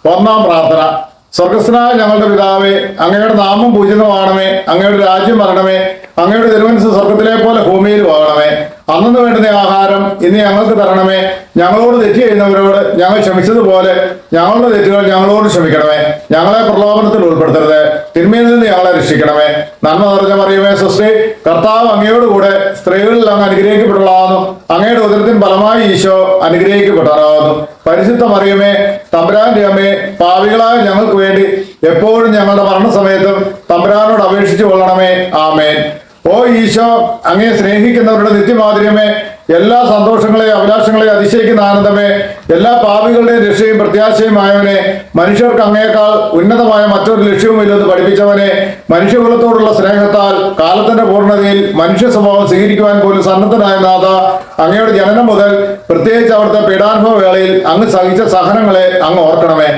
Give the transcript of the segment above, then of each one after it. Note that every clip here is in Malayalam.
ഒന്നാം പ്രാർത്ഥന. സ്വർഗസ്ഥനായ ഞങ്ങളുടെ പിതാവേ, അങ്ങയുടെ നാമം പൂജിതമാണമേ, അങ്ങയുടെ രാജ്യം വരണമേ, അങ്ങയുടെ തിരുമനസ്സ് സ്വർഗത്തിലെ പോലെ ഭൂമിയിലും ആകണമേ. അന്നു വേണ്ടുന്ന ആഹാരം ഇന്ന് ഞങ്ങൾക്ക് തരണമേ. ഞങ്ങളോട് തെറ്റ് ചെയ്യുന്നവരോട് ഞങ്ങൾ ക്ഷമിച്ചതുപോലെ ഞങ്ങളുടെ തെറ്റുകൾ ഞങ്ങളോട് ക്ഷമിക്കണമേ. ഞങ്ങളെ പ്രലോഭനത്തിൽ ഉൾപ്പെടുത്തരുത്, തിന്മയിൽ നിന്ന് ഞങ്ങളെ രക്ഷിക്കണമേ. നന്മ നിറഞ്ഞ മറിയമേ സ്വസ്തി, കർത്താവ് അങ്ങയോടുകൂടെ സ്ത്രീകളിൽ അങ്ങ് അനുഗ്രഹിക്കപ്പെട്ടവളാകുന്നു. അങ്ങയുടെ ഉദരത്തിന് ഫലമായി ഈശോ അനുഗ്രഹിക്കപ്പെട്ടവരാകുന്നു. പരിശുദ്ധ മറിയമേ, തമ്പുരാന്റെ അമ്മേ, പാപികളായ ഞങ്ങൾക്ക് വേണ്ടി എപ്പോഴും ഞങ്ങളുടെ മരണസമയത്തും തമ്പുരാനോട് അപേക്ഷിച്ചു കൊള്ളണമേ. ആമേൻ. ഓ ഈശോ, അങ്ങയെ സ്നേഹിക്കുന്നവരുടെ നിത്യമാധുര്യമേ, എല്ലാ സന്തോഷങ്ങളെയും അഭിലാഷങ്ങളെയും അതിശയിക്കുന്ന ആനന്ദമേ, എല്ലാ പാപികളുടെയും രക്ഷയും പ്രത്യാശയുമായവനെ, മനുഷ്യർക്ക് അങ്ങയേക്കാൾ ഉന്നതമായ മറ്റൊരു ലക്ഷ്യവുമില്ലെന്ന് പഠിപ്പിച്ചവനെ, മനുഷ്യകുലത്തോടുള്ള സ്നേഹത്താൽ കാലത്തിന്റെ പൂർണ്ണതയിൽ മനുഷ്യ സ്വഭാവം സ്വീകരിക്കുവാൻ പോലും സന്നദ്ധനായ നാഥ, അങ്ങയുടെ ജനനം മുതൽ പ്രത്യേകിച്ച് അവിടുത്തെ പീഡാനുഭവ വേളയിൽ അങ്ങ് സഹിച്ച സഹനങ്ങളെ അങ്ങ് ഓർക്കണമേ.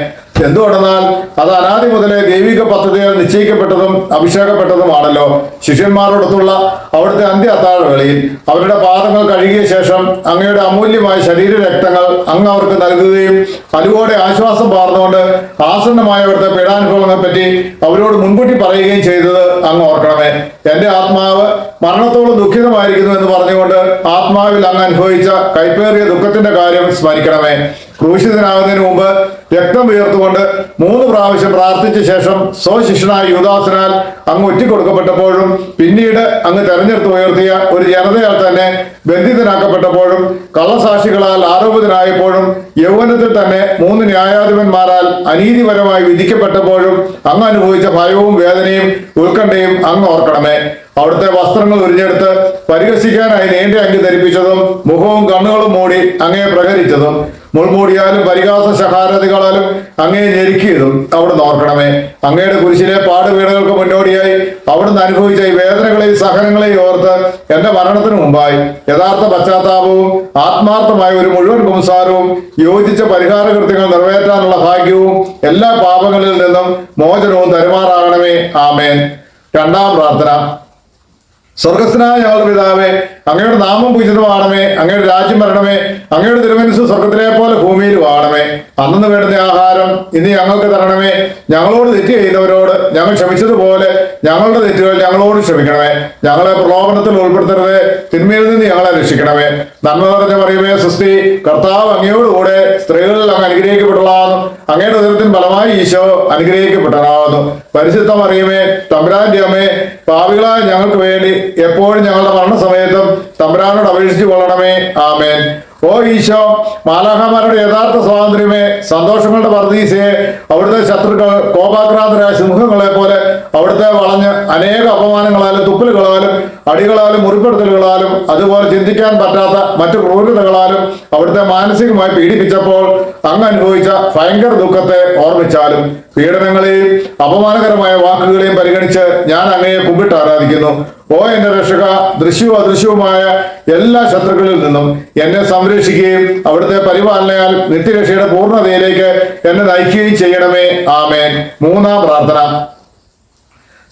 എന്തുകൊണ്ടെന്നാൽ അത് അനാദി മുതലേ ദൈവിക പദ്ധതികൾ നിശ്ചയിക്കപ്പെട്ടതും അഭിഷേകപ്പെട്ടതുമാണല്ലോ. ശിഷ്യന്മാരോടൊത്തുള്ള അവിടുത്തെ അന്ത്യ അത്താഴവേളയിൽ അവരുടെ പാദങ്ങൾ കഴുകിയ ശേഷം അങ്ങയുടെ അമൂല്യമായ ശരീരരക്തങ്ങൾ അങ്ങ് അവർക്ക് നൽകുകയും അതുപോലെ ആശ്വാസം പാർന്നുകൊണ്ട് ആസന്നമായ അവിടുത്തെ പീഡാനുഭവങ്ങളെ പറ്റി അവരോട് മുൻകൂട്ടി പറയുകയും ചെയ്തത് അങ്ങ് ഓർക്കണമേ. എന്റെ ആത്മാവ് മരണത്തോളം ദുഃഖിതമായിരിക്കുന്നു എന്ന് പറഞ്ഞുകൊണ്ട് ആത്മാവിൽ അങ്ങ് അനുഭവിച്ച കൈപ്പേറിയ ദുഃഖത്തിന്റെ കാര്യം സ്മരിക്കണമേ. ക്രൂശിതനാകുന്നതിന് മുമ്പ് രക്തം ഉയർത്തുകൊണ്ട് 3 പ്രാവശ്യം പ്രാർത്ഥിച്ച ശേഷം സ്വശിഷ്യനായ യൂദാസിനാൽ അങ്ങ് ഒറ്റിക്കൊടുക്കപ്പെട്ടപ്പോഴും പിന്നീട് അങ്ങ് തെരഞ്ഞെടുത്ത് ഉയർത്തിയ ഒരു ജനതയാൽ തന്നെ ബന്ധിതനാക്കപ്പെട്ടപ്പോഴും കള്ളസാക്ഷികളാൽ ആരോപിതനായപ്പോഴും യൗവനത്തിൽ തന്നെ 3 ന്യായാധിപന്മാരാൽ അനീതിപരമായി വിധിക്കപ്പെട്ടപ്പോഴും അങ്ങ് അനുഭവിച്ച ഭയവും വേദനയും ഉത്കണ്ഠയും അങ്ങ് ഓർക്കണമേ. അവിടുത്തെ വസ്ത്രങ്ങൾ ഉരിഞ്ഞെടുത്ത് പരിഹസിക്കാനായി നീണ്ട അങ്കി ധരിപ്പിച്ചതും മുഖവും കണ്ണുകളും മൂടി അങ്ങയെ പ്രഹരിച്ചതും മുൾമൂടിയാലും പരിഹാസ ശകാരതകളാലും അങ്ങയെ ഞെരുക്കിയതും അവിടുന്ന് ഓർക്കണമേ. അങ്ങയുടെ കുരിശിലെ പാടുവീടുകൾക്ക് മുന്നോടിയായി അവിടുന്ന് അനുഭവിച്ച ഈ വേദനകളെയും സഹനങ്ങളെയും ഓർത്ത് എന്റെ മരണത്തിന് മുമ്പായി യഥാർത്ഥ പശ്ചാത്താപവും ആത്മാർത്ഥമായ ഒരു മുഴുവൻ കുംസാരവും യോജിച്ച പരിഹാര കൃത്യങ്ങൾ നിറവേറ്റാനുള്ള ഭാഗ്യവും എല്ലാ പാപങ്ങളിൽ നിന്നും മോചനവും തരുമാറാകണമേ. ആമേൻ. രണ്ടാം പ്രാർത്ഥന. സ്വർഗസ്ഥനായ ഞങ്ങളുടെ പിതാവേ, അങ്ങയുടെ നാമം പൂജിതമാണമേ, അങ്ങയുടെ രാജ്യം വരണമേ, അങ്ങയുടെ തിരുമനസ്സ് സ്വർഗത്തിലെ പോലെ ഭൂമിയിലും ആകണമേ. അന്നു വേണ്ടുന്ന ആഹാരം ഇന്ന് ഞങ്ങൾക്ക് തരണമേ. ഞങ്ങളോട് തെറ്റ് ചെയ്യുന്നവരോട് ഞങ്ങൾ ക്ഷമിച്ചതുപോലെ ഞങ്ങളുടെ തെറ്റുകൾ ഞങ്ങളോട് ക്ഷമിക്കണമേ. ഞങ്ങളെ പ്രലോഭനത്തിൽ ഉൾപ്പെടുത്തരുത്, തിന്മയിൽ നിന്ന് ഞങ്ങളെ രക്ഷിക്കണമേ. നന്മ നിറഞ്ഞ മറിയമേ സ്വസ്തി, കർത്താവ് അങ്ങയോടുകൂടെ സ്ത്രീകളിൽ അങ്ങ് അനുഗ്രഹിക്കപ്പെട്ടവളാകുന്നു. അങ്ങയുടെ ഉദരത്തിന് ഫലമായി ഈശോ അനുഗ്രഹിക്കപ്പെട്ടവനാകുന്നു. പരിശുദ്ധ മറിയമേ, തമ്പുരാന്റെ അമ്മേ, പാപികളായ ഞങ്ങൾക്ക് വേണ്ടി എപ്പോഴും ഞങ്ങളുടെ മരണസമയത്തും തമ്പുരാനോട് അപേക്ഷിച്ചു കൊള്ളണമേ. ആമേൻ. ഓ ഈശോ, മാലാഖമാരുടെ യഥാർത്ഥ സ്വാതന്ത്ര്യമേ, സന്തോഷങ്ങളുടെ പർദീസയെ, അവിടുത്തെ ശത്രുക്കൾ കോപാക്രാന്തരായ സിംഹങ്ങളെ പോലെ അവിടുത്തെ വളഞ്ഞ് അനേക അപമാനങ്ങളാലും തുപ്പലുകളാലും അടികളാലും മുറിപ്പെടുത്തലുകളാലും അതുപോലെ ചിന്തിക്കാൻ പറ്റാത്ത മറ്റു ക്രൂരതകളാലും അവിടുത്തെ മാനസികമായി പീഡിപ്പിച്ചപ്പോൾ അങ്ങ് അനുഭവിച്ച ഭയങ്കര ദുഃഖത്തെ ഓർമ്മിച്ചാലും പീഡനങ്ങളെയും അപമാനകരമായ വാക്കുകളെയും പരിഗണിച്ച് ഞാൻ അങ്ങയെ കുമ്പിട്ട് ആരാധിക്കുന്നു. ഓ എന്റെ രക്ഷക, ദൃശ്യവും അദൃശ്യവുമായ എല്ലാ ശത്രുക്കളിൽ നിന്നും എന്നെ സംരക്ഷിക്കുകയും അവിടുത്തെ പരിപാലനയാൽ നിത്യരക്ഷയുടെ പൂർണ്ണതയിലേക്ക് എന്നെ നയിക്കുകയും ചെയ്യണമേ. ആമേൻ. മൂന്നാം പ്രാർത്ഥന.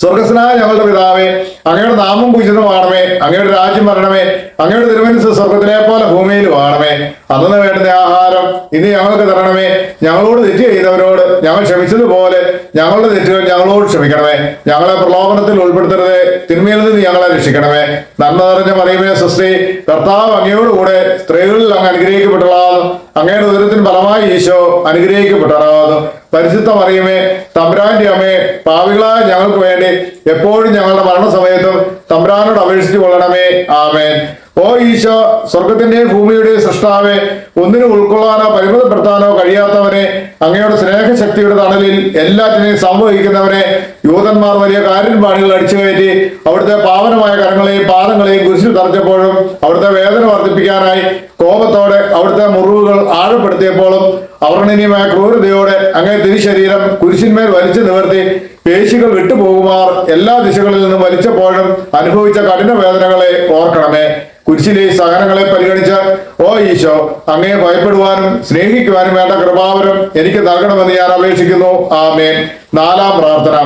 സ്വർഗസ്ഥനായ ഞങ്ങളുടെ പിതാവേ, അങ്ങയുടെ നാമം പൂജിതമാണമേ, അങ്ങയുടെ രാജ്യം വരണമേ, അങ്ങയുടെ തിരുമനസ്സ് സ്വർഗത്തിലെ പോലെ ഭൂമിയിലും ആകണമേ. അന്നു വേണ്ടുന്ന ആഹാരം ഇന്ന് ഞങ്ങൾക്ക് തരണമേ. ഞങ്ങളോട് തെറ്റ് ചെയ്യുന്നവരോട് ഞങ്ങൾ ക്ഷമിച്ചതുപോലെ ഞങ്ങളുടെ തെറ്റുകൾ ഞങ്ങളോട് ക്ഷമിക്കണമേ. ഞങ്ങളെ പ്രലോഭനത്തിൽ ഉൾപ്പെടുത്തരുത്, തിന്മയിൽ നിന്ന് ഞങ്ങളെ രക്ഷിക്കണമേ. നന്മ നിറഞ്ഞ മറിയമേ സ്വസ്തി, കർത്താവ് അങ്ങയോടുകൂടെ സ്ത്രീകളിൽ അങ്ങ് അനുഗ്രഹിക്കപ്പെട്ടവളാകുന്നു. അങ്ങയുടെ ഉദരത്തിന് ഫലമായി ഈശോ അനുഗ്രഹിക്കപ്പെട്ടവനാകുന്നു. പരിശുദ്ധ മറിയമേ, തമ്പുരാന്റെ അമ്മേ, പാപികളായ ഞങ്ങൾക്ക് വേണ്ടി എപ്പോഴും ഞങ്ങളുടെ മരണസമയത്തും തമ്പുരാനോട് അപേക്ഷിച്ചു കൊള്ളണമേ. ആമേൻ. ഓ ഈശോ, സ്വർഗത്തിന്റെയും ഭൂമിയുടെയും സൃഷ്ടാവേ, ഒന്നിനും ഉൾക്കൊള്ളാനോ പരിമിതപ്പെടുത്താനോ കഴിയാത്തവനെ, അങ്ങയുടെ സ്നേഹശക്തിയുടെ തണലിൽ എല്ലാറ്റിനെയും സംവഹിക്കുന്നവനെ, യൂതന്മാർ വലിയ കാരുണ്യപാണികൾ അടിച്ചു കയറ്റി അവിടുത്തെ പാവനമായ കരങ്ങളെയും പാദങ്ങളെയും കുരിശിൽ തറച്ചപ്പോഴും അവിടുത്തെ വേദന വർദ്ധിപ്പിക്കാനായി കോപത്തോടെ അവിടുത്തെ മുറിവുകൾ ആഴപ്പെടുത്തിയപ്പോഴും അവർണ്ണനീയമായ ക്രൂരതയോടെ അങ്ങേ തിരുശരീരം കുരിശിന്മേൽ വലിച്ചു നിവർത്തി പേശികൾ വിട്ടുപോകുമാർ എല്ലാ ദിശകളിൽ നിന്നും വലിച്ചപ്പോഴും അനുഭവിച്ച കഠിന വേദനകളെ ഓർക്കണമേ. കുരിശിലെ സഹനങ്ങളെ പരിഗണിച്ച് ഓ ഈശോ, അങ്ങയെ ഭയപ്പെടുവാനും സ്നേഹിക്കുവാനും വേണ്ട കൃപാവരം എനിക്ക് നൽകണമെന്ന് ഞാൻ അപേക്ഷിക്കുന്നു. ആമേൻ. നാലാം പ്രാർത്ഥന.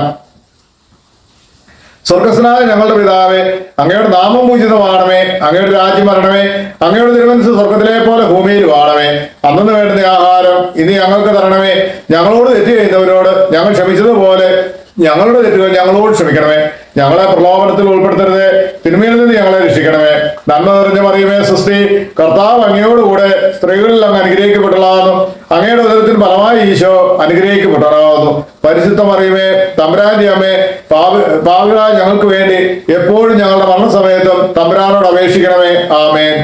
സ്വർഗസ്നായ ഞങ്ങളുടെ പിതാവേ, അങ്ങയുടെ നാമം പൂജിതമാണമേ, അങ്ങയുടെ രാജ്യം വരണമേ, അങ്ങയുടെ തിരുമനസ്സ് സ്വർഗത്തിലെ പോലെ ഭൂമിയിൽ വാണമേ. അന്നു വേണ്ടുന്ന ആഹാരം ഇനി ഞങ്ങൾക്ക് തരണമേ. ഞങ്ങളോട് തെറ്റ് ചെയ്യുന്നവരോട് ഞങ്ങൾ ക്ഷമിച്ചതുപോലെ ഞങ്ങളുടെ തെറ്റുകൾ ഞങ്ങളോട് ക്ഷമിക്കണമേ. ഞങ്ങളെ പ്രലോഭനത്തിൽ ഉൾപ്പെടുത്തരുതേ, തിന്മയിൽ നിന്ന് ഞങ്ങളെ രക്ഷിക്കണമേ. നന്മ നിറഞ്ഞ മറിയമേ സ്വസ്തി, കർത്താവ് അങ്ങയോടുകൂടെ സ്ത്രീകളിൽ അങ്ങ് അനുഗ്രഹിക്കപ്പെട്ടതാകുന്നു. അങ്ങയുടെ ഉദരത്തിന് ഫലമായി ഈശോ അനുഗ്രഹിക്കപ്പെട്ടതാകുന്നു. പരിശുദ്ധ മറിയമേ, തമ്പുരാന്റെ അമ്മേ, പാപികളായ ഞങ്ങൾക്ക് വേണ്ടി എപ്പോഴും ഞങ്ങളുടെ മരണസമയത്തും തമ്പുരാനോട് അപേക്ഷിക്കണമേ. ആമേൻ.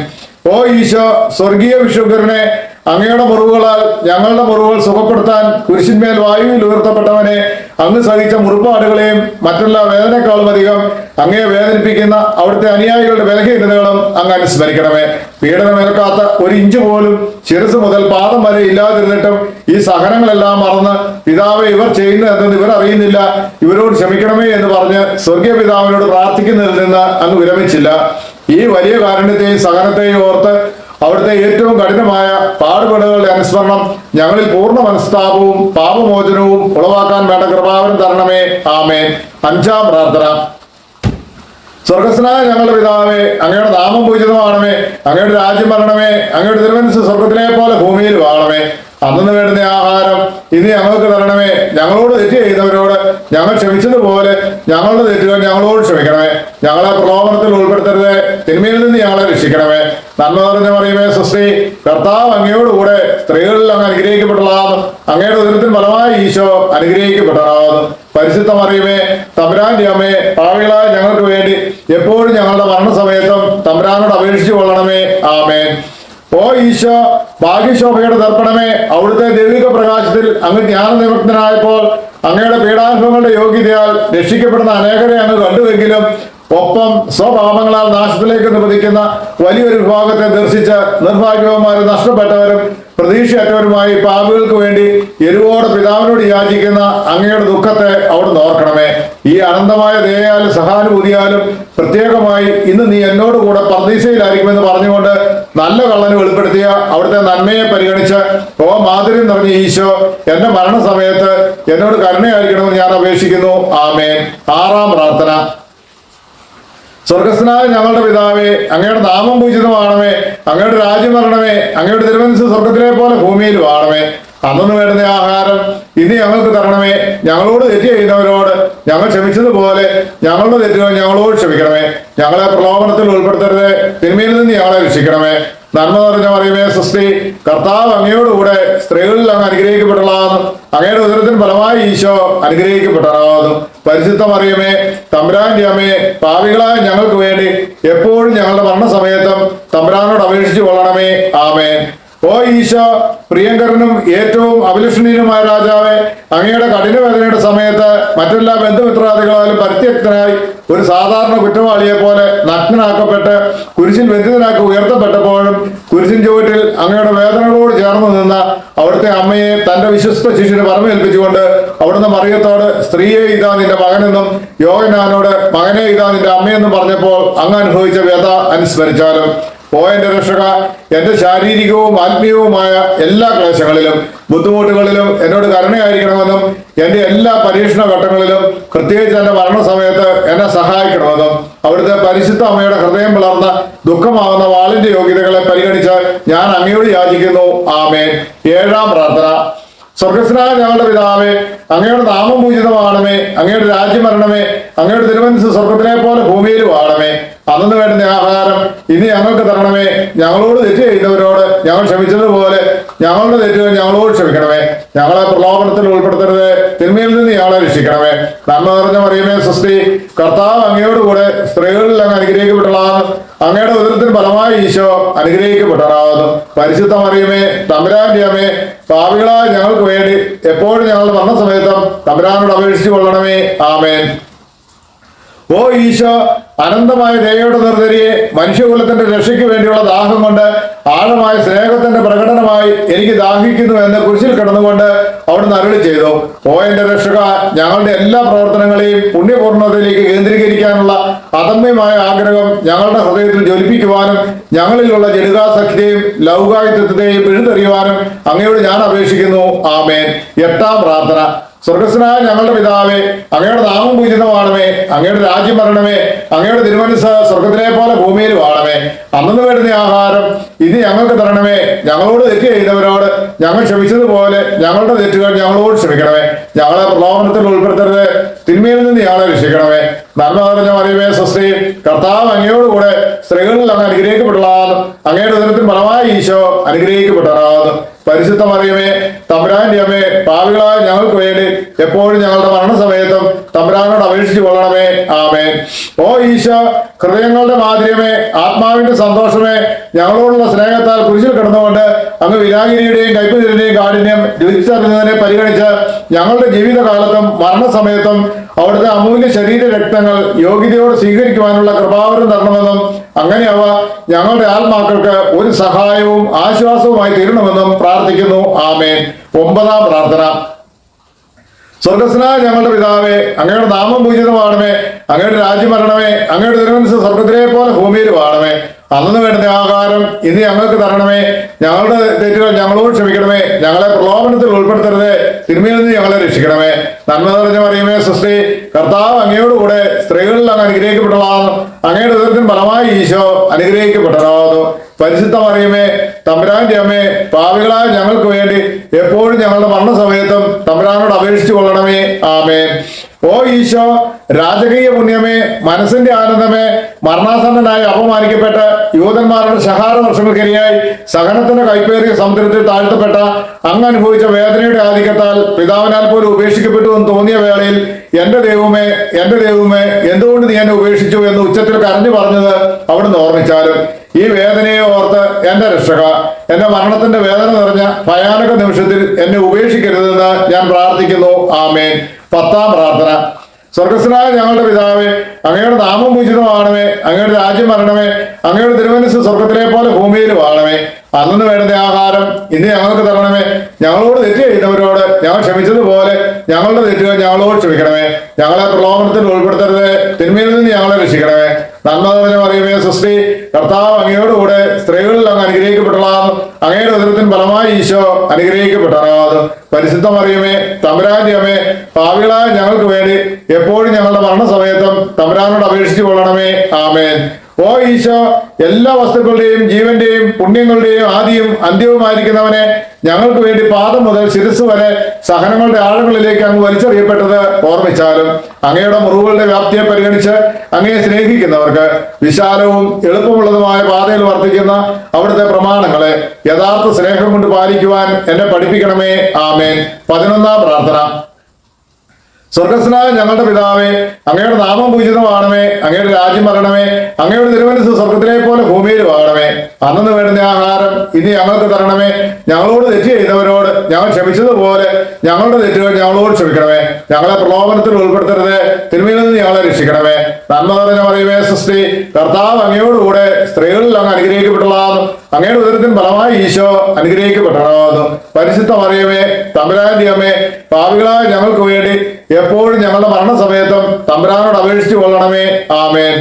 ഓ ഈശോ, സ്വർഗീയ വിശുദ്ധരനെ, അങ്ങയുടെ മുറിവുകളാൽ ഞങ്ങളുടെ മുറിവുകൾ സുഖപ്പെടുത്താൻ കുരിശിന്മേൽ വായുവിൽ ഉയർത്തപ്പെട്ടവനെ, അങ്ങ് സഹിച്ച മുറിപ്പാടുകളെയും മറ്റെല്ലാ വേദനക്കാളും അധികം അങ്ങയെ വേദനിപ്പിക്കുന്ന അവിടുത്തെ അനുയായികളുടെ ബലഹീനതകളും അങ്ങ് അനുസ്മരിക്കണമേ. പീഡനമേൽക്കാത്ത ഒരു ഇഞ്ച് പോലും ശിരസ് മുതൽ പാദം വരെ ഇല്ലാതിരുന്നിട്ടും ഈ സഹനങ്ങളെല്ലാം മറന്ന് പിതാവെ, ഇവർ ചെയ്യുന്നതെന്ന് ഇവർ അറിയുന്നില്ല, ഇവരോട് ക്ഷമിക്കണമേ എന്ന് പറഞ്ഞ് സ്വർഗീയ പിതാവിനോട് പ്രാർത്ഥിക്കുന്നതിൽ നിന്ന് അങ്ങ് വിരമിച്ചില്ല. ഈ വലിയ കാരുണ്യത്തെയും സഹനത്തെയും ഓർത്ത് അവിടുത്തെ ഏറ്റവും കഠിനമായ പാടുപെടുകളുടെ അനുസ്മരണം ഞങ്ങളിൽ പൂർണ്ണ മനസ്താപവും പാപമോചനവും ഉളവാക്കാൻ വേണ്ട കൃപാവരം തരണമേ. ആമേൻ. അഞ്ചാം പ്രാർത്ഥന. സ്വർഗസ്നായ ഞങ്ങളുടെ പിതാവേ, അങ്ങയുടെ നാമം പൂജിതമാണമേ, അങ്ങയുടെ രാജ്യം വരണമേ, അങ്ങയുടെ തിരുമനസ്സ് സ്വർഗത്തിലെ പോലെ ഭൂമിയിൽ വാണമേ. അന്നു വേണ്ടുന്ന ആഹാരം ഇനി ഞങ്ങൾക്ക് തരണമേ. ഞങ്ങളോട് തെറ്റ് ചെയ്യുന്നവരോട് ഞങ്ങൾ ക്ഷമിച്ചതുപോലെ ഞങ്ങളുടെ തെറ്റുകൾ ഞങ്ങളോട് ക്ഷമിക്കണമേ. ഞങ്ങളെ പ്രലോഭനത്തിൽ ഉൾപ്പെടുത്തരുതേ, തിന്മയിൽ നിന്ന് ഞങ്ങളെ രക്ഷിക്കണമേ. നന്മ നിറഞ്ഞ മറിയമേ സ്വസ്തി, കർത്താവ് അങ്ങയോടുകൂടെ സ്ത്രീകളിൽ അങ്ങ് അനുഗ്രഹിക്കപ്പെട്ടതാകുന്നു. അങ്ങയുടെ ഉദരത്തിന് ഫലമായി ഈശോ അനുഗ്രഹിക്കപ്പെട്ടതാകുന്നു. പരിശുദ്ധ മറിയമേ, തമ്പുരാന്റെ അമ്മേ, പാപികളായ ഞങ്ങൾക്ക് വേണ്ടി എപ്പോഴും ഞങ്ങളുടെ മരണസമയത്തും തമ്പുരാനോട് അപേക്ഷിച്ചു കൊള്ളണമേ. ആമേൻ. ഓ ഈശോ, ഭാഗ്യശോഭയുടെ ദർപ്പണമേ, അവിടുത്തെ ദൈവിക പ്രകാശത്തിൽ അങ്ങ് ജ്ഞാനനിമഗ്നനായപ്പോൾ അങ്ങയുടെ പീഡാനുഭവങ്ങളുടെ യോഗ്യതയാൽ രക്ഷിക്കപ്പെടുന്ന അനേകരെ അങ്ങ് കണ്ടുവെങ്കിലും ഒപ്പം സ്വപാപങ്ങളാൽ നാശത്തിലേക്ക് നിപതിക്കുന്ന വലിയൊരു വിഭാഗത്തെ ദർശിച്ച് നിർഭാഗ്യവന്മാരും നഷ്ടപ്പെട്ടവരും പ്രതീക്ഷയറ്റവരുമായി പാപികൾക്ക് വേണ്ടി എരിവോടെ പിതാവിനോട് യാചിക്കുന്ന അങ്ങയുടെ ദുഃഖത്തെ അവിടുന്ന് ഓർക്കണമേ. ഈ അനന്തമായ ദയയാലും സഹാനുഭൂതിയാലും പ്രത്യേകമായി ഇന്ന് നീ എന്നോട് കൂടെ പർദീസയിലായിരിക്കുമെന്ന് പറഞ്ഞുകൊണ്ട് നല്ല കള്ളന് വെളിപ്പെടുത്തിയ അവിടുത്തെ നന്മയെ പരിഗണിച്ച്, ഓ മാധുര്യം നിറഞ്ഞ ഈശോ, എന്റെ മരണസമയത്ത് എന്നോട് കരുണയായിരിക്കണമെന്ന് ഞാൻ അപേക്ഷിക്കുന്നു. ആമേൻ. ആറാം പ്രാർത്ഥന. സ്വർഗസ്നായ ഞങ്ങളുടെ പിതാവേ, അങ്ങയുടെ നാമം പൂജിതമാണമേ, അങ്ങയുടെ രാജ്യം വരണമേ, അങ്ങയുടെ തിരുമനസ്സ് സ്വർഗത്തിലെ പോലെ ഭൂമിയിൽ വാണമേ. അന്നു വേണ്ടുന്ന ആഹാരം ഇനി ഞങ്ങൾക്ക് തരണമേ. ഞങ്ങളോട് തെറ്റ് ചെയ്യുന്നവരോട് ഞങ്ങൾ ക്ഷമിച്ചതുപോലെ ഞങ്ങളുടെ തെറ്റുകൾ ഞങ്ങളോട് ക്ഷമിക്കണമേ. ഞങ്ങളെ പ്രലോഭനത്തിൽ ഉൾപ്പെടുത്തരുതേ, തിന്മയിൽ നിന്ന് ഞങ്ങളെ രക്ഷിക്കണമേ. നന്മ നിറഞ്ഞ മറിയമേ സ്വസ്തി, കർത്താവ് അങ്ങയോടുകൂടെ സ്ത്രീകളിൽ അങ്ങ് അനുഗ്രഹിക്കപ്പെട്ടതാകുന്നു. അങ്ങയുടെ ഉദരത്തിന് ഫലമായി ഈശോ അനുഗ്രഹിക്കപ്പെട്ടതാകുന്നു. പരിശുദ്ധ മറിയമേ, തമ്പുരാന്റെ അമ്മേ, പാപികളായ ഞങ്ങൾക്ക് വേണ്ടി എപ്പോഴും ഞങ്ങളുടെ മരണസമയത്തും തമ്പുരാനോട് അപേക്ഷിച്ചു കൊള്ളണമേ. ആമേൻ. ഓ ഈശോ, പ്രിയങ്കരനും ഏറ്റവും അഭിലഷണീയനുമായ രാജാവേ, അങ്ങയുടെ കഠിനവേദനയുടെ സമയത്ത് മറ്റെല്ലാ ബന്ധുമിത്രാദികളാലും പരിത്യക്തനായി ഒരു സാധാരണ കുറ്റവാളിയെ പോലെ നഗ്നനാക്കപ്പെട്ട് കുരിശിൽ ബന്ധിതനാക്കി ഉയർത്തപ്പെട്ടപ്പോഴും കുരിശിൻ ചുവട്ടിൽ അങ്ങയുടെ വേദനകളോട് ചേർന്ന് നിന്ന അവിടുത്തെ അമ്മയെ തന്റെ വിശ്വസ്ത ശിഷ്യന് പരമേൽപ്പിച്ചുകൊണ്ട് അവിടുന്ന് മറിയത്തോട്, സ്ത്രീയെ ഇതാ നിന്റെ മകനെന്നും യോഹന്നാനോട്, മകനെ ഇതാ നിന്റെ അമ്മയെന്നും പറഞ്ഞപ്പോൾ അങ്ങ് അനുഭവിച്ച വ്യഥ അനുസ്മരിച്ചാലും. ഓ എന്റെ രക്ഷക, എന്റെ ശാരീരികവും ആത്മീയവുമായ എല്ലാ ക്ലേശങ്ങളിലും ബുദ്ധിമുട്ടുകളിലും എന്നോട് കരുണയായിരിക്കണമെന്നും എന്റെ എല്ലാ പരീക്ഷണ ഘട്ടങ്ങളിലും പ്രത്യേകിച്ച് എന്റെ മരണസമയത്ത് എന്നെ സഹായിക്കണമെന്നും അവിടുത്തെ പരിശുദ്ധ അമ്മയുടെ ഹൃദയം പിളർന്ന ദുഃഖമാകുന്ന വാളിന്റെ യോഗ്യതകളെ പരിഗണിച്ച് ഞാൻ അങ്ങയോട് യാചിക്കുന്നു. ആമേൻ. ഏഴാം പ്രാർത്ഥന. സ്വർഗസ്നായ ഞങ്ങളുടെ പിതാവേ, അങ്ങയുടെ നാമം പൂജിതമാണമേ, അങ്ങയുടെ രാജ്യം വരണമേ, അങ്ങയുടെ തിരുമനസ്സ് സ്വർഗത്തിലെ പോലെ ഭൂമിയിൽ വാണമേ. അന്നു വേണ്ടുന്ന ആഹാരം ഇനി ഞങ്ങൾക്ക് തരണമേ. ഞങ്ങളോട് തെറ്റ് ചെയ്യുന്നവരോട് ഞങ്ങൾ ക്ഷമിച്ചതുപോലെ ഞങ്ങളുടെ തെറ്റുകൾ ഞങ്ങളോട് ക്ഷമിക്കണമേ. ഞങ്ങളെ പ്രലോഭനത്തിൽ ഉൾപ്പെടുത്തരുതേ, തിന്മയിൽ നിന്ന് ഞങ്ങളെ രക്ഷിക്കണമേ. നന്മ നിറഞ്ഞ മറിയമേ സ്വസ്തി, കർത്താവ് അങ്ങയോടുകൂടെ സ്ത്രീകളിൽ അങ്ങ് അനുഗ്രഹിക്കപ്പെട്ടതാകുന്നു. അങ്ങയുടെ ഉദരത്തിന് ഫലമായി ഈശോ അനുഗ്രഹിക്കപ്പെട്ടതാകുന്നു. പരിശുദ്ധ മറിയമേ, തമ്പുരാന്റെ അമ്മേ, പാപികളായ ഞങ്ങൾക്ക് വേണ്ടി എപ്പോഴും ഞങ്ങളുടെ മരണസമയത്തും തമ്പുരാനോട് അപേക്ഷിച്ചു കൊള്ളണമേ. ആമേൻ. ഓ ഈശോ, അനന്തമായ ദയയുടെ നിർദ്ധരിയെ, മനുഷ്യകുലത്തിന്റെ രക്ഷയ്ക്ക് വേണ്ടിയുള്ള ദാഹം കൊണ്ട് ആഴമായ സ്നേഹത്തിന്റെ പ്രകടനമായി എനിക്ക് ദാഹിക്കുന്നു എന്ന് കുരിശിൽ കിടന്നുകൊണ്ട് അവിടുന്ന് അരുളി ചെയ്തു. ഓ എന്റെ രക്ഷക, ഞങ്ങളുടെ എല്ലാ പ്രവർത്തനങ്ങളെയും പുണ്യപൂർണ്ണതയിലേക്ക് കേന്ദ്രീകരിക്കാനുള്ള അദമ്യമായ ആഗ്രഹം ഞങ്ങളുടെ ഹൃദയത്തിൽ ജ്വലിപ്പിക്കുവാനും ഞങ്ങളിലുള്ള ജനികാസക്തിയെയും ലൗകായുത്വത്തെയും പിഴുതെറിയുവാനും അങ്ങയോട് ഞാൻ അപേക്ഷിക്കുന്നു. ആമേൻ. എട്ടാം പ്രാർത്ഥന. സ്വർഗസ്നായ ഞങ്ങളുടെ പിതാവേ, അങ്ങയുടെ നാമം പൂജിതമാണമേ, അങ്ങയുടെ രാജ്യം വരണമേ, അങ്ങയുടെ തിരുമനസ് സ്വർഗത്തിലെ പോലെ ഭൂമിയിലും ആണമേ. അന്നു വേണ്ടുന്ന ആഹാരം ഇനി ഞങ്ങൾക്ക് തരണമേ. ഞങ്ങളോട് തെറ്റ് ചെയ്തവരോട് ഞങ്ങൾ ക്ഷമിച്ചതുപോലെ ഞങ്ങളുടെ തെറ്റുകൾ ഞങ്ങളോട് ക്ഷമിക്കണമേ. ഞങ്ങളെ പ്രലോഭനത്തിൽ ഉൾപ്പെടുത്തരുത്, തിന്മയിൽ നിന്ന് ഞങ്ങളെ രക്ഷിക്കണമേ. നന്മ നിറഞ്ഞ മറിയമേ, സ്വസ്തി, കർത്താവ് അങ്ങയോടുകൂടെ സ്ത്രീകളിൽ അങ്ങ് അനുഗ്രഹിക്കപ്പെട്ടതാകുന്നു. അങ്ങയുടെ ഉദരത്തിൻ ഫലമായി ഈശോ അനുഗ്രഹിക്കപ്പെട്ടതാകുന്നു. പരിശുദ്ധ മറിയമേ, തമ്പുരാന്റെ അമ്മേ, പാപികളായ ഞങ്ങൾക്ക് വേണ്ടി എപ്പോഴും ഞങ്ങളുടെ മരണസമയത്തും തമ്പുരാനോട് അപേക്ഷിച്ചു കൊള്ളണമേ. ആമേൻ. ഓ ഈശോ, ഹൃദയങ്ങളുടെ മാധുര്യമേ, ആത്മാവിന്റെ സന്തോഷമേ, ഞങ്ങളോടുള്ള സ്നേഹത്താൽ കുരിശിൽ കിടന്നുകൊണ്ട് അങ്ങ് വിനാഗിരിയുടെയും കൈപ്പുതിരുടെയും കാഠിന്യം രുചിച്ചറിഞ്ഞതിനെ പരിഗണിച്ച് ഞങ്ങളുടെ ജീവിതകാലത്തും മരണസമയത്തും അവിടുത്തെ അമൂല്യ ശരീര രക്തങ്ങൾ യോഗ്യതയോടെ സ്വീകരിക്കുവാനുള്ള കൃപാവരം തരണമെന്നും അങ്ങനെ അവ ഞങ്ങളുടെ ആത്മാക്കൾക്ക് ഒരു സഹായവും ആശ്വാസവുമായി തീരണമെന്നും പ്രാർത്ഥിക്കുന്നു. ആമേൻ. 9-ാം പ്രാർത്ഥന. സ്വർഗസ്നായ ഞങ്ങളുടെ പിതാവേ, അങ്ങയുടെ നാമം പൂജിതമാണമേ, അങ്ങയുടെ രാജ്യം വരണമേ, അങ്ങയുടെ തിരുമനസ് സ്വർഗത്തിലെ പോലെ ഭൂമിയിലും ആണമേ. അന്നു വേണ്ടുന്ന ആഹാരം ഇന്ന് ഞങ്ങൾക്ക് തരണമേ. ഞങ്ങളുടെ തെറ്റുകൾ ഞങ്ങളോട് ക്ഷമിക്കണമേ. ഞങ്ങളെ പ്രലോഭനത്തിൽ ഉൾപ്പെടുത്തരുത്, തിന്മയിൽ നിന്ന് ഞങ്ങളെ രക്ഷിക്കണമേ. നന്മ നിറഞ്ഞ മറിയമേ, സ്വസ്തി, കർത്താവ് അങ്ങയോടുകൂടെ സ്ത്രീകളിൽ അങ്ങ് അനുഗ്രഹിക്കപ്പെട്ടതാകുന്നു. അങ്ങയുടെ ഉദരത്തിൻ ഫലമായി ഈശോ അനുഗ്രഹിക്കപ്പെട്ടതാകുന്നു. പരിശുദ്ധ മറിയമേ, തമ്പുരാന്റെ അമ്മേ, പാപികളായ ഞങ്ങൾക്ക് വേണ്ടി എപ്പോഴും ഞങ്ങളുടെ മരണസമയത്തും തമ്പുരാനോട് അപേക്ഷിച്ചു കൊള്ളണമേ. ആമേൻ. ഓ ഈശോ, രാജകീയ പുണ്യമേ, മനസ്സിന്റെ ആനന്ദമേ, മരണാസന്നനായി അപമാനിക്കപ്പെട്ട് യൂതന്മാരുടെ ശഹാര വർഷങ്ങൾക്കിരയായി സഹനത്തിന്റെ കൈപ്പേറിയ സമുദ്രത്തിൽ താഴ്ത്തപ്പെട്ട അങ്ങ് അനുഭവിച്ച വേദനയുടെ ആധിക്യത്താൽ പിതാവിനാൽ പോലും ഉപേക്ഷിക്കപ്പെട്ടു എന്ന് തോന്നിയ വേളയിൽ എന്റെ ദൈവമേ, എന്റെ ദൈവമേ, എന്തുകൊണ്ട് നീ എന്നെ ഉപേക്ഷിച്ചു എന്ന് ഉച്ചത്തിൽ കരഞ്ഞു പറഞ്ഞത് അവിടുന്ന് ഓർമ്മിച്ചാലും ഈ വേദനയെ ഓർത്ത് എന്റെ രക്ഷക, എന്റെ മരണത്തിന്റെ വേദന നിറഞ്ഞ ഭയാനക നിമിഷത്തിൽ എന്നെ ഉപേക്ഷിക്കരുതെന്ന് ഞാൻ പ്രാർത്ഥിക്കുന്നു. ആമേൻ. 10-ാം പ്രാർത്ഥന. സ്വർഗസ്നായ ഞങ്ങളുടെ പിതാവേ, അങ്ങയുടെ നാമം പൂജിതമാണമേ, അങ്ങയുടെ രാജ്യം വരണമേ, അങ്ങയുടെ തിരുമനസ് സ്വർഗത്തിലെ പോലെ ഭൂമിയിലും ആണമേ. അന്നു വേണ്ടുന്ന ആഹാരം ഇന്ന് ഞങ്ങൾക്ക് തരണമേ. ഞങ്ങളോട് തെറ്റ് ചെയ്തവരോട് ഞങ്ങൾ ക്ഷമിച്ചതുപോലെ ഞങ്ങളുടെ തെറ്റുകൾ ഞങ്ങളോട് ക്ഷമിക്കണമേ. ഞങ്ങളെ പ്രലോഭനത്തിൽ ഉൾപ്പെടുത്തരുത്, തിന്മയിൽ നിന്ന് ഞങ്ങളെ രക്ഷിക്കണമേ. നന്മ നിറഞ്ഞ മറിയമേ, സ്വസ്തി, കർത്താവ് അങ്ങയോടുകൂടെ സ്ത്രീകളിൽ അങ്ങ് അനുഗ്രഹിക്കപ്പെട്ടതാകുന്നു. അങ്ങയുടെ ഉദരത്തിൻ ഫലമായി ഈശോ അനുഗ്രഹിക്കപ്പെട്ടതാകുന്നു. പരിശുദ്ധ മറിയമേ, തമ്പുരാന്റെ അമ്മേ, പാപികളായ ഞങ്ങൾക്ക് വേണ്ടി എപ്പോഴും ഞങ്ങളുടെ മരണസമയത്തും തമ്പുരാനോട് അപേക്ഷിച്ചു കൊള്ളണമേ. ആമേൻ. ഓ ഈശോ, എല്ലാ വസ്തുക്കളുടെയും ജീവന്റെയും പുണ്യങ്ങളുടെയും ആദിയും അന്ത്യവുമായിരിക്കുന്നവനെ, ഞങ്ങൾക്ക് വേണ്ടി പാദം മുതൽ ശിരസ് വരെ സഹനങ്ങളുടെ ആഴങ്ങളിലേക്ക് അങ്ങ് വലിച്ചെറിയപ്പെട്ടത് ഓർമ്മിച്ചാലും അങ്ങയുടെ മുറിവുകളുടെ വ്യാപ്തിയെ പരിഗണിച്ച് അങ്ങയെ സ്നേഹിക്കുന്നവർക്ക് വിശാലവും എളുപ്പമുള്ളതുമായ പാതയിൽ വർദ്ധിക്കുന്ന അവിടുത്തെ പ്രമാണങ്ങളെ യഥാർത്ഥ സ്നേഹം കൊണ്ട് പാലിക്കുവാൻ എന്നെ പഠിപ്പിക്കണമേ. ആമേൻ. 11-ാം പ്രാർത്ഥന. സ്വർഗസ്നായ ഞങ്ങളുടെ പിതാവേ, അങ്ങയുടെ നാമം പൂജിതമാണമേ, അങ്ങയുടെ രാജ്യം വരണമേ, അങ്ങയുടെ തിരുമനസ് സ്വർഗത്തിലെ പോലെ ഭൂമിയിലും ആണമേ. അന്നു വേണ്ടുന്ന ആഹാരം ഇനി ഞങ്ങൾക്ക് തരണമേ. ഞങ്ങളോട് തെറ്റ് ചെയ്തവരോട് ഞങ്ങൾ ക്ഷമിച്ചതുപോലെ ഞങ്ങളുടെ തെറ്റുകൾ ഞങ്ങളോട് ക്ഷമിക്കണമേ. ഞങ്ങളെ പ്രലോഭനത്തിൽ ഉൾപ്പെടുത്തരുത്, തിന്മയിൽ നിന്ന് ഞങ്ങളെ രക്ഷിക്കണമേ. നന്മ നിറഞ്ഞ മറിയമേ, സ്വസ്തി, കർത്താവ് അങ്ങയോടുകൂടെ സ്ത്രീകളിൽ അങ്ങ് അനുഗ്രഹിക്കപ്പെട്ടതാകുന്നു. അങ്ങയുടെ ഉദരത്തിൻ ഫലമായി ഈശോ അനുഗ്രഹിക്കപ്പെട്ടതാകുന്നു. പരിശുദ്ധ മറിയമേ, തമ്പുരാന്റെ അമ്മേ, പാപികളായ ഞങ്ങൾക്ക് വേണ്ടി എപ്പോഴും ഞങ്ങളുടെ മരണസമയത്തും തമ്പുരാനോട് അപേക്ഷിച്ചു കൊള്ളണമേ. ആമേൻ.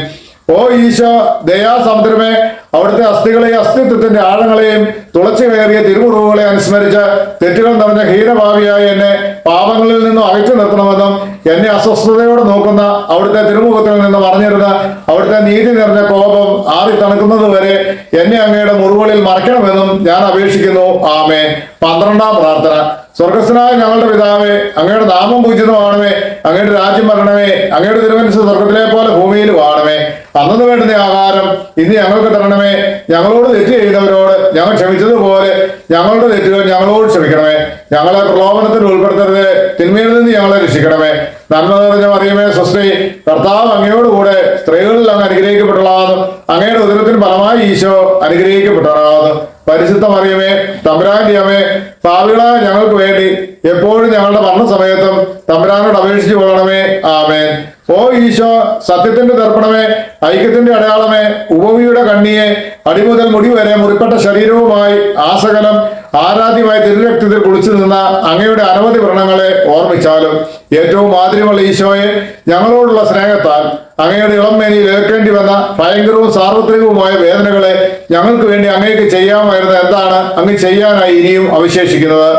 ഓ ഈശോ, ദയാസമുദ്രമേ, അവിടുത്തെ അസ്ഥികളെയും അസ്തിത്വത്തിന്റെ ആഴങ്ങളെയും തുളച്ചു കയറിയ തിരുമുറിവുകളെ അനുസ്മരിച്ച് തെറ്റുകൾ നിറഞ്ഞ ഹീനഭാവിയായി എന്നെ പാപങ്ങളിൽ നിന്നും അകറ്റി നിർത്തണമെന്നും എന്നെ അസ്വസ്ഥതയോടെ നോക്കുന്ന അവിടുത്തെ തിരുമുഖത്തിൽ നിന്ന് മറിഞ്ഞിരുന്ന് അവിടുത്തെ നീതി നിറഞ്ഞ കോപം ആറി തണുക്കുന്നത് വരെ എന്നെ അങ്ങയുടെ മുറിവുകളിൽ മറയ്ക്കണമെന്നും ഞാൻ അപേക്ഷിക്കുന്നു. ആമേൻ. 12-ാം പ്രാർത്ഥന. സ്വർഗസ്നായ ഞങ്ങളുടെ പിതാവേ, അങ്ങയുടെ നാമം പൂജിതമാണമേ, അങ്ങയുടെ രാജ്യം വരണമേ, അങ്ങയുടെ തിരുമനസ് സ്വർഗത്തിലെ പോലെ ഭൂമിയിലും ആണമേ. അന്നു വേണ്ടുന്ന ആഹാരം ഇന്ന് ഞങ്ങൾക്ക് തരണമേ. ഞങ്ങളോട് തെറ്റ് ചെയ്തവരോട് ഞങ്ങൾ ക്ഷമിച്ചതുപോലെ ഞങ്ങളുടെ തെറ്റുകൾ ഞങ്ങളോട് ക്ഷമിക്കണമേ. ഞങ്ങളെ പ്രലോഭനത്തിൽ ഉൾപ്പെടുത്തരുത്, തിന്മയിൽ നിന്ന് ഞങ്ങളെ രക്ഷിക്കണമേ. നന്മ നിറഞ്ഞ മറിയമേ, സ്വസ്തി, കർത്താവ് അങ്ങയോടുകൂടെ സ്ത്രീകളിൽ അങ്ങ് അനുഗ്രഹിക്കപ്പെട്ടതാകുന്നു. അങ്ങയുടെ ഉദരത്തിൻ ഫലമായി ഈശോ അനുഗ്രഹിക്കപ്പെട്ടതാകുന്നു. പരിശുദ്ധ മറിയമേ, തമ്പുരാന്റെ അമ്മേ, പാപികളായ ഞങ്ങൾക്ക് വേണ്ടി എപ്പോഴും ഞങ്ങളുടെ മരണസമയത്തും തമ്പുരാനോട് അപേക്ഷിച്ചു കൊള്ളണമേ. ആമേൻ. ഓ ഈശോ, സത്യത്തിന്റെ ദർപ്പണമേ, ഐക്യത്തിന്റെ അടയാളമേ, ഉപവിയുടെ കണ്ണിയെ, അടിമുതൽ മുടി വരെ മുറിപ്പെട്ട ശരീരവുമായി ആസകലം ആരാധ്യമായി തിരുരക്തത്തിൽ കുളിച്ചു നിന്ന അങ്ങയുടെ അനവധി വ്രണങ്ങളെ ഓർമ്മിച്ചാലും ഏറ്റവും മാധുര്യമുള്ള ഈശോയെ, ഞങ്ങളോടുള്ള സ്നേഹത്താൽ അങ്ങയുടെ ഇളം മേനിയിൽ ഏൽക്കേണ്ടി വന്ന ഭയങ്കരവും സാർവത്രികവുമായ വേദനകളെ ഞങ്ങൾക്ക് വേണ്ടി അങ്ങേക്ക് ചെയ്യാമായിരുന്ന എന്താണ് അങ്ങ് ചെയ്യാനായി ഇനിയും അവശേഷിക്കുന്നത്?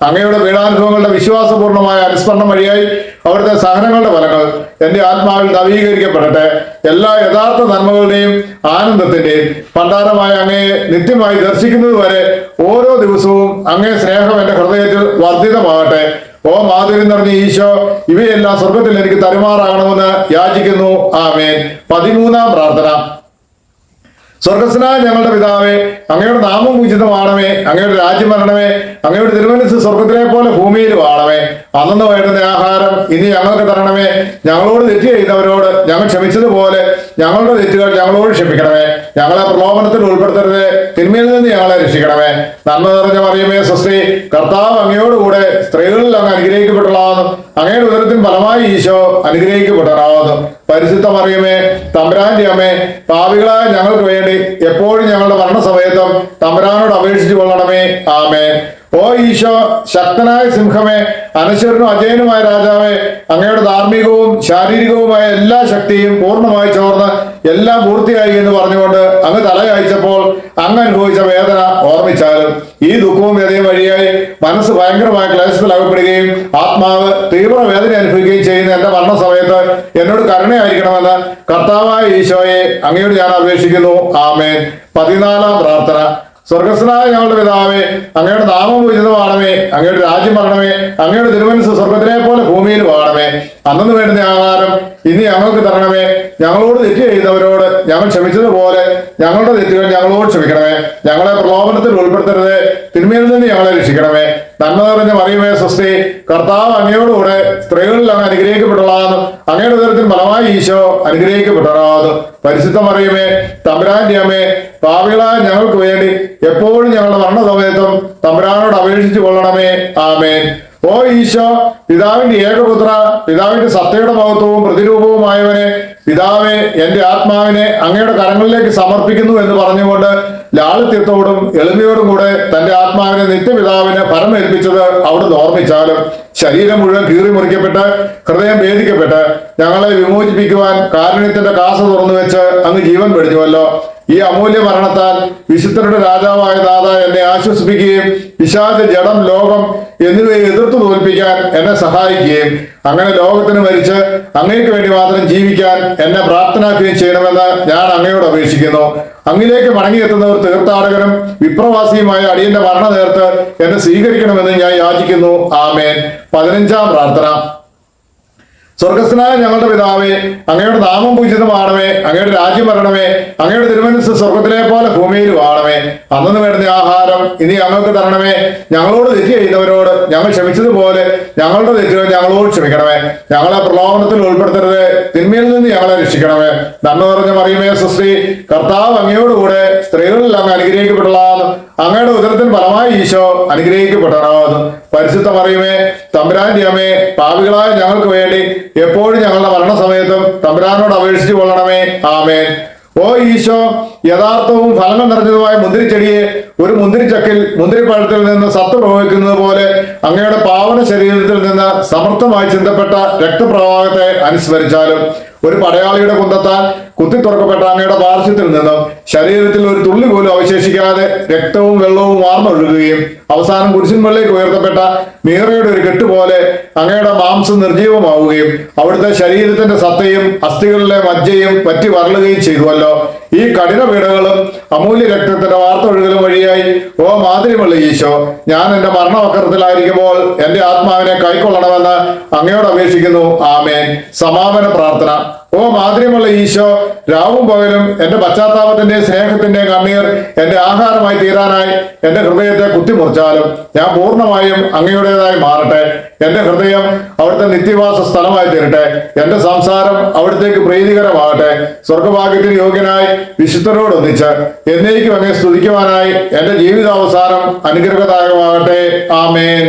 അങ്ങയുടെ പീഡാനുഭവങ്ങളുടെ വിശ്വാസപൂർണമായ അനുസ്മരണം വഴിയായി അവിടുത്തെ സഹനങ്ങളുടെ ഫലങ്ങൾ എന്റെ ആത്മാവിൽ നവീകരിക്കപ്പെടട്ടെ. എല്ലാ യഥാർത്ഥ നന്മകളുടെയും ആനന്ദത്തിന്റെയും ഭണ്ഡാരമായ അങ്ങയെ നിത്യമായി ദർശിക്കുന്നത് വരെ ഓരോ ദിവസവും അങ്ങേ സ്നേഹം എന്റെ ഹൃദയത്തിൽ വർദ്ധിതമാകട്ടെ. ഓ മാധുര്യം നിറഞ്ഞ ഈശോ, ഇവയെല്ലാം സ്വർഗത്തിൽ എനിക്ക് തരുമാറാകണമെന്ന് യാചിക്കുന്നു. ആമേൻ. 13-ാം പ്രാർത്ഥന. സ്വർഗസ്നായ ഞങ്ങളുടെ പിതാവേ, അങ്ങയുടെ നാമം പൂജിതമാണമേ, അങ്ങയുടെ രാജ്യം വരണമേ, അങ്ങയുടെ തിരുമനസ്സ് സ്വർഗത്തിലെ പോലെ ഭൂമിയിലും ആണമേ. അന്നു വേണ്ടുന്ന ആഹാരം ഇനി ഞങ്ങൾക്ക് തരണമേ. ഞങ്ങളോട് തെറ്റ് ചെയ്തവരോട് ഞങ്ങൾ ക്ഷമിച്ചതുപോലെ ഞങ്ങളുടെ തെറ്റുകൾ ഞങ്ങളോട് ക്ഷമിക്കണമേ. ഞങ്ങളെ പ്രലോഭനത്തിൽ ഉൾപ്പെടുത്തരുത്, തിന്മയിൽ നിന്ന് ഞങ്ങളെ രക്ഷിക്കണമേ. നന്മ നിറഞ്ഞ മറിയമേ സ്വസ്തി, കർത്താവ് അങ്ങയോടുകൂടെ സ്ത്രീകളിൽ അങ്ങ് അനുഗ്രഹിക്കപ്പെട്ടതാകുന്നു. അങ്ങയുടെ ഉദരത്തിൻ ഫലമായി ഈശോ അനുഗ്രഹിക്കപ്പെട്ടതാകുന്നു. പരിശുദ്ധ മറിയമേ, തമ്പുരാന്റെ അമ്മേ, പാപികളായ ഞങ്ങൾക്ക് വേണ്ടി എപ്പോഴും ഞങ്ങളുടെ മരണസമയത്തും തമ്പുരാനോട് അപേക്ഷിച്ചു കൊള്ളണമേ. ആമേൻ. ഓ ഈശോ, ശക്തനായ സിംഹമേ, അനശ്വരനും അജയനുമായ രാജാവേ, അങ്ങയുടെ ധാർമ്മികവും ശാരീരികവുമായ എല്ലാ ശക്തിയും പൂർണ്ണമായി ചോർന്ന് എല്ലാം പൂർത്തിയായി എന്ന് പറഞ്ഞുകൊണ്ട് അങ്ങ് തലയയച്ചപ്പോൾ അങ്ങ് അനുഭവിച്ച വേദന ഓർമ്മിച്ചാലും ഈ ദുഃഖവും വ്യതയും വഴിയായി മനസ്സ് ഭയങ്കരമായ ക്ലേശത്തിൽ അകപ്പെടുകയും ആത്മാവ് തീവ്ര വേദന അനുഭവിക്കുകയും ചെയ്യുന്ന എന്റെ മരണസമയത്ത് എന്നോട് കരുണയായിരിക്കണമെന്ന് കർത്താവായ ഈശോയെ അങ്ങയോട് ഞാൻ അപേക്ഷിക്കുന്നു. ആമേൻ. 14-ാം പ്രാർത്ഥന. സ്വർഗസ്നായ ഞങ്ങളുടെ പിതാവേ, അങ്ങയുടെ നാമം പൂജിതമാണമേ, അങ്ങയുടെ രാജ്യം വരണമേ, അങ്ങയുടെ തിരുമനസ്സ് സ്വർഗത്തിലെ പോലെ ഭൂമിയിലും ആണമേ. അന്നു വേണ്ടുന്ന ആഹാരം ഇനി ഞങ്ങൾക്ക് തരണമേ. ഞങ്ങളോട് തെറ്റ് ചെയ്തവരോട് ഞങ്ങൾ ക്ഷമിച്ചതുപോലെ ഞങ്ങളുടെ തെറ്റുകൾ ഞങ്ങളോട് ക്ഷമിക്കണമേ. ഞങ്ങളെ പ്രലോഭനത്തിൽ ഉൾപ്പെടുത്തരുത്, തിന്മയിൽ നിന്ന് ഞങ്ങളെ രക്ഷിക്കണമേ. നന്മ നിറഞ്ഞ മറിയമേ സ്വസ്തി, കർത്താവ് അങ്ങയോടുകൂടെ സ്ത്രീകളിൽ അങ്ങ് അനുഗ്രഹിക്കപ്പെട്ടതാകുന്നു. അങ്ങയുടെ ഉദരത്തിൻ ഫലമായി ഈശോ അനുഗ്രഹിക്കപ്പെട്ടതാകുന്നു. പരിശുദ്ധ മറിയമേ, തമ്പുരാന്റെ അമ്മേ, പാപികളായ ഞങ്ങൾക്ക് വേണ്ടി എപ്പോഴും ഞങ്ങളുടെ മരണസമയത്തും തമ്പുരാനോട് അപേക്ഷിച്ചു കൊള്ളണമേ. ആമേൻ. ഓ ഈശോ, പിതാവിന്റെ ഏകപുത്ര, പിതാവിന്റെ സത്തയുടെ മഹത്വവും പ്രതിരൂപവുമായവനെ, പിതാവെ, എന്റെ ആത്മാവിനെ അങ്ങയുടെ കരങ്ങളിലേക്ക് സമർപ്പിക്കുന്നു എന്ന് പറഞ്ഞുകൊണ്ട് ലാളിത്യത്തോടും എളിമയോടും കൂടെ തന്റെ ആത്മാവിനെ നിത്യപിതാവിന് ഫലമേൽപ്പിച്ചത് അവിടുന്ന് ഓർമ്മിച്ചാലും ശരീരം മുഴുവൻ കീറി മുറിക്കപ്പെട്ട് ഹൃദയം ഭേദിക്കപ്പെട്ട് ഞങ്ങളെ വിമോചിപ്പിക്കുവാൻ കാരുണ്യത്തിന്റെ കാസ തുറന്നു വെച്ച് അങ്ങ് ജീവൻ വെടിഞ്ഞുവല്ലോ. ഈ അമൂല്യ മരണത്താൽ വിശുദ്ധരുടെ രാജാവായ നാഥ എന്നെ ആശ്വസിപ്പിക്കുകയും പിശാച്, ജഡം, ലോകം എന്നിവയെ എതിർത്ത് തോൽപ്പിക്കാൻ എന്നെ സഹായിക്കുകയും അങ്ങനെ ലോകത്തിന് മരിച്ച് അങ്ങേക്ക് വേണ്ടി മാത്രം ജീവിക്കാൻ എന്നെ പ്രാപ്തനാക്കുകയും ചെയ്യണമെന്ന് ഞാൻ അങ്ങയോട് അപേക്ഷിക്കുന്നു. അങ്ങിലേക്ക് മടങ്ങിയെത്തുന്നവർ തീർത്ഥാടകനും വിപ്രവാസിയുമായ അടിയന്റെ മരണ നേരത്ത് എന്നെ സ്വീകരിക്കണമെന്ന് ഞാൻ യാചിക്കുന്നു. ആമേൻ. 15-ാം പ്രാർത്ഥന. സ്വർഗസ്നായ ഞങ്ങളുടെ പിതാവേ, അങ്ങയുടെ നാമം പൂജിതമാണമേ, അങ്ങയുടെ രാജ്യം വരണമേ, അങ്ങയുടെ തിരുമനസ്സ് സ്വർഗത്തിലെ പോലെ ഭൂമിയിലും ആണമേ. അന്നു വേണ്ടുന്ന ആഹാരം ഇനി ഞങ്ങൾക്ക് തരണമേ. ഞങ്ങളോട് തെറ്റ് ചെയ്യുന്നവരോട് ഞങ്ങൾ ക്ഷമിച്ചതുപോലെ ഞങ്ങളുടെ തെറ്റുകൾ ഞങ്ങളോട് ക്ഷമിക്കണമേ. ഞങ്ങളെ പ്രലോഭനത്തിൽ ഉൾപ്പെടുത്തരുത്, തിന്മയിൽ നിന്ന് ഞങ്ങളെ രക്ഷിക്കണമേ. നന്മ നിറഞ്ഞ മറിയമേ സ്വസ്തി, കർത്താവ് അങ്ങയോടുകൂടെ സ്ത്രീകളിൽ അങ്ങ് അനുഗ്രഹിക്കപ്പെട്ടതാകുന്നു. അങ്ങയുടെ ഉദരത്തിൻ ഫലമായി ഈശോ അനുഗ്രഹിക്കപ്പെട്ടതാകുന്നു. പരിശുദ്ധ മറിയമേ, തമ്പുരാന്റെ അമ്മേ, പാപികളായ ഞങ്ങൾക്ക് വേണ്ടി എപ്പോഴും ഞങ്ങളുടെ മരണസമയത്തും തമ്പുരാനോട് അപേക്ഷിച്ചു കൊള്ളണമേ. ആമേൻ. ഓ ഈശോ, യഥാർത്ഥവും ഫലങ്ങൾ നിറഞ്ഞതുമായ മുന്തിരിച്ചെടിയെ ഒരു മുന്തിരിച്ചക്കിൽ മുന്തിരിപ്പഴത്തിൽ നിന്ന് സത്ത് പ്രവഹിക്കുന്നത് പോലെ അങ്ങയുടെ പാവന ശരീരത്തിൽ നിന്ന് സമർത്ഥമായി ചിന്തപ്പെട്ട രക്തപ്രവാഹത്തെ അനുസ്മരിച്ചാലും ഒരു പടയാളിയുടെ കുന്തത്താൽ കുത്തി തുറക്കപ്പെട്ട അങ്ങയുടെ പാർശ്വത്തിൽ നിന്നും ശരീരത്തിൽ ഒരു തുള്ളി പോലും അവശേഷിക്കാതെ രക്തവും വെള്ളവും വാർന്നൊഴുകുകയും അവസാനം കുരിശിന്മേലേക്ക് ഉയർത്തപ്പെട്ട മീറയുടെ ഒരു കെട്ടുപോലെ അങ്ങയുടെ മാംസം നിർജീവമാവുകയും അവിടുത്തെ ശരീരത്തിന്റെ സത്തയും അസ്ഥികളിലെ മജ്ജയും പറ്റി വരളുകയും ചെയ്തുവല്ലോ. ഈ കഠിന പീഡകളും അമൂല്യ രക്തത്തിന്റെ വാർത്തൊഴുകലും വഴിയായി ഓ മാതിരിമുള്ള ഈശോ, ഞാൻ എന്റെ മരണവക്രത്തിലായിരിക്കുമ്പോൾ എന്റെ ആത്മാവിനെ കൈക്കൊള്ളണമെന്ന് അങ്ങയോട് അപേക്ഷിക്കുന്നു. ആമേൻ. സമാപന പ്രാർത്ഥന. ഓ മാതിരിമുള്ള ഈശോ, രാവും പകലും എന്റെ പശ്ചാത്താപത്തിന്റെ സ്നേഹത്തിന്റെ കണ്ണീർ എന്റെ ആഹാരമായി തീരാനായി എന്റെ ഹൃദയത്തെ കുത്തിമുറിച്ചാലും ഞാൻ പൂർണ്ണമായും അങ്ങയുടേതായി മാറട്ടെ. എന്റെ ഹൃദയം അവിടുത്തെ നിത്യവാസ സ്ഥലമായി തീരട്ടെ. എന്റെ സംസാരം അവിടത്തേക്ക് പ്രീതികരമാകട്ടെ. സ്വർഗഭാഗ്യത്തിന് യോഗ്യനായി വിശുദ്ധരോടൊന്നിച്ച് എന്നേക്കും അങ്ങേ സ്തുതിക്കുവാനായി എന്റെ ജീവിതാവസാനം അനുഗ്രഹദായകമാകട്ടെ. ആമേൻ.